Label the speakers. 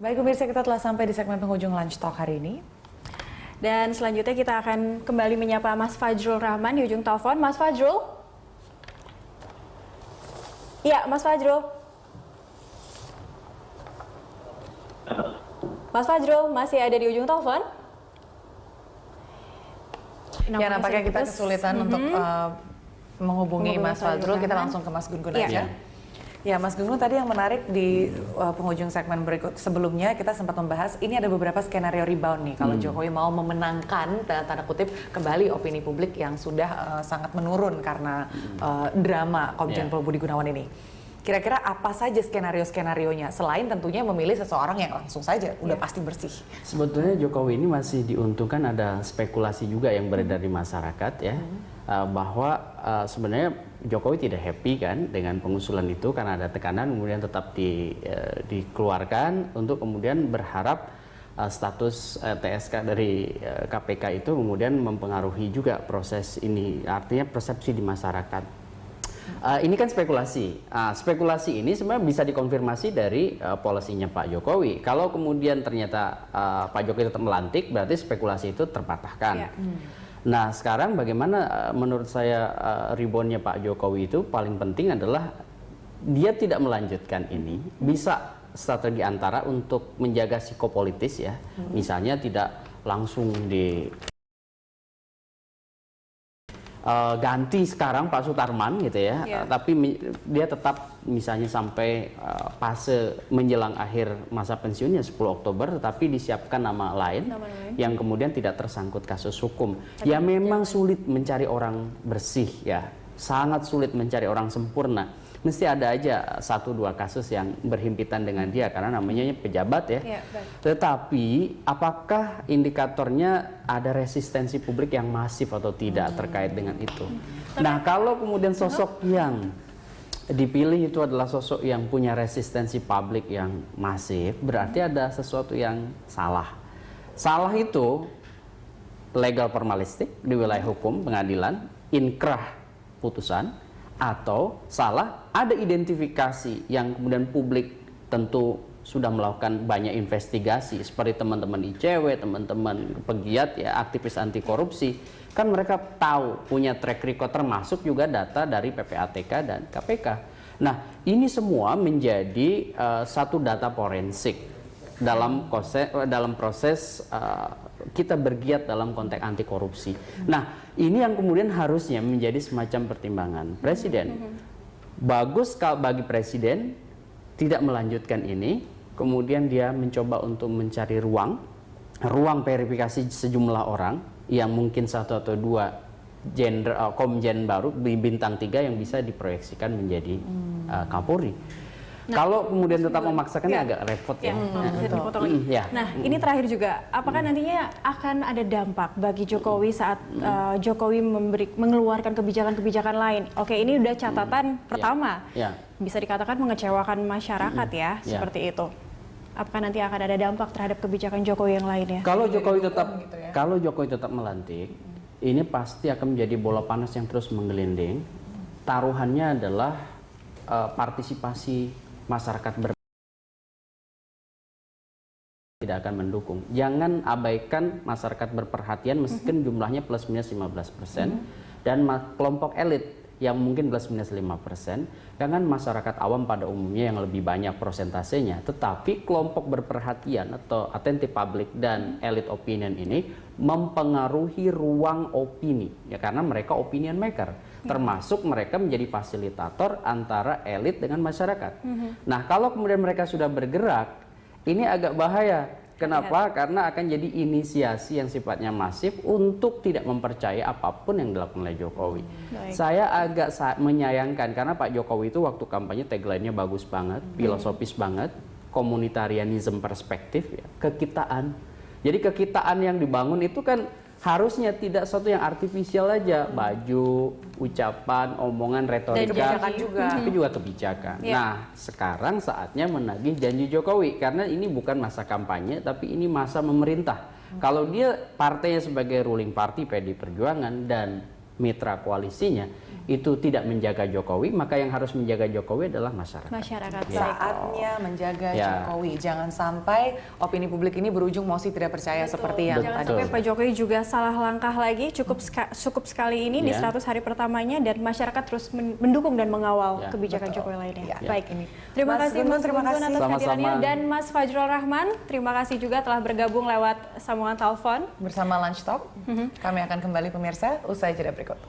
Speaker 1: Baik pemirsa, kita telah sampai di segmen penghujung Lunch Talk hari ini.
Speaker 2: Dan selanjutnya kita akan kembali menyapa Mas Fajrul Rahman di ujung telepon. Mas Fajrul? Iya, Mas Fajrul. Mas Fajrul masih ada di ujung telepon?
Speaker 1: Ya, nampaknya kita kesulitan untuk menghubungi Mas Fajrul. Kita langsung ke Mas Gun-Gun aja. Ya, Mas Gun-Gun, tadi yang menarik di penghujung segmen berikut sebelumnya kita sempat membahas ini ada beberapa skenario rebound nih kalau Jokowi mau memenangkan tanda kutip kembali opini publik yang sudah sangat menurun karena drama Komjen Pol Budi Gunawan ini. Kira-kira apa saja skenario-skenarionya selain tentunya memilih seseorang yang langsung saja udah pasti bersih.
Speaker 3: Sebetulnya Jokowi ini masih diuntungkan ada spekulasi juga yang beredar di masyarakat ya, bahwa sebenarnya Jokowi tidak happy kan dengan pengusulan itu karena ada tekanan kemudian tetap dikeluarkan untuk kemudian berharap status TSK dari KPK itu kemudian mempengaruhi juga proses ini, artinya persepsi di masyarakat. Ini kan spekulasi. Spekulasi ini sebenarnya bisa dikonfirmasi dari polisinya Pak Jokowi. Kalau kemudian ternyata Pak Jokowi tetap melantik, berarti spekulasi itu terpatahkan. Nah, sekarang bagaimana menurut saya reboundnya Pak Jokowi itu paling penting adalah dia tidak melanjutkan ini. Bisa strategi antara untuk menjaga psikopolitis ya. Misalnya tidak langsung ganti sekarang Pak Sutarman gitu ya, tapi dia tetap misalnya sampai fase menjelang akhir masa pensiunnya 10 Oktober, tetapi disiapkan nama lain yang kemudian tidak tersangkut kasus hukum. Ya memang sulit mencari orang bersih ya, sangat sulit mencari orang sempurna. Mesti ada aja 1-2 kasus yang berhimpitan dengan dia karena namanya pejabat ya. Tetapi apakah indikatornya ada resistensi publik yang masif atau tidak terkait dengan itu? Nah, kalau kemudian sosok yang dipilih itu adalah sosok yang punya resistensi publik yang masif, berarti ada sesuatu yang salah. Salah itu legal formalistik di wilayah hukum pengadilan, inkrah putusan, atau salah ada identifikasi yang kemudian publik tentu sudah melakukan banyak investigasi seperti teman-teman ICW, teman-teman pegiat ya, aktivis anti korupsi, kan mereka tahu punya track record termasuk juga data dari PPATK dan KPK. Nah, ini semua menjadi satu data forensik dalam proses kita bergiat dalam konteks anti korupsi. Nah, ini yang kemudian harusnya menjadi semacam pertimbangan Presiden. Bagus kalau bagi Presiden tidak melanjutkan ini, kemudian dia mencoba untuk mencari ruang verifikasi sejumlah orang yang mungkin 1 atau 2 komjen baru bintang 3 yang bisa diproyeksikan menjadi Kapolri. Nah, kalau kemudian tetap memaksakannya agak repot ya.
Speaker 2: Nah, ini terakhir juga, apakah nantinya akan ada dampak bagi Jokowi saat Jokowi mengeluarkan kebijakan-kebijakan lain? Oke, ini udah catatan pertama, bisa dikatakan mengecewakan masyarakat ya, seperti itu. Apakah nanti akan ada dampak terhadap kebijakan Jokowi yang lainnya?
Speaker 3: Kalau Jokowi tetap melantik, ini pasti akan menjadi bola panas yang terus menggelinding. Taruhannya adalah partisipasi masyarakat tidak akan mendukung. Jangan abaikan masyarakat berperhatian meskipun jumlahnya plus minus 15% dan kelompok elit yang mungkin plus minus 5%. Jangan masyarakat awam pada umumnya yang lebih banyak persentasenya, tetapi kelompok berperhatian atau attentive public dan elite opinion ini mempengaruhi ruang opini ya, karena mereka opinion maker. Termasuk mereka menjadi fasilitator antara elit dengan masyarakat. Nah, kalau kemudian mereka sudah bergerak, ini agak bahaya. Kenapa? Karena akan jadi inisiasi yang sifatnya masif untuk tidak mempercayai apapun yang dilakukan oleh Jokowi. Saya agak menyayangkan karena Pak Jokowi itu waktu kampanye tagline-nya bagus banget, filosofis banget, komunitarianism perspektif, ya, kekitaan. Jadi kekitaan yang dibangun itu kan harusnya tidak sesuatu yang artifisial aja, baju, ucapan, omongan, retorika, tapi juga kebijakan. Nah, sekarang saatnya menagih janji Jokowi karena ini bukan masa kampanye, tapi ini masa memerintah. Kalau dia partainya sebagai ruling party PD Perjuangan dan mitra koalisinya, itu tidak menjaga Jokowi, maka yang harus menjaga Jokowi adalah masyarakat.
Speaker 2: Masyarakat.
Speaker 1: Saatnya menjaga Jokowi. Jangan sampai opini publik ini berujung mosi tidak percaya seperti yang
Speaker 2: Jangan sampai Pak Jokowi juga salah langkah lagi. Cukup sekali ini di 100 hari pertamanya, dan masyarakat terus mendukung dan mengawal kebijakan Jokowi lainnya. Baik, ini. Terima kasih Mas Gun Gun atas hadirannya, dan Mas Fajrul Rahman, terima kasih juga telah bergabung lewat sambungan telepon
Speaker 1: bersama Lunch Talk. Kami akan kembali pemirsa usai jeda berikut.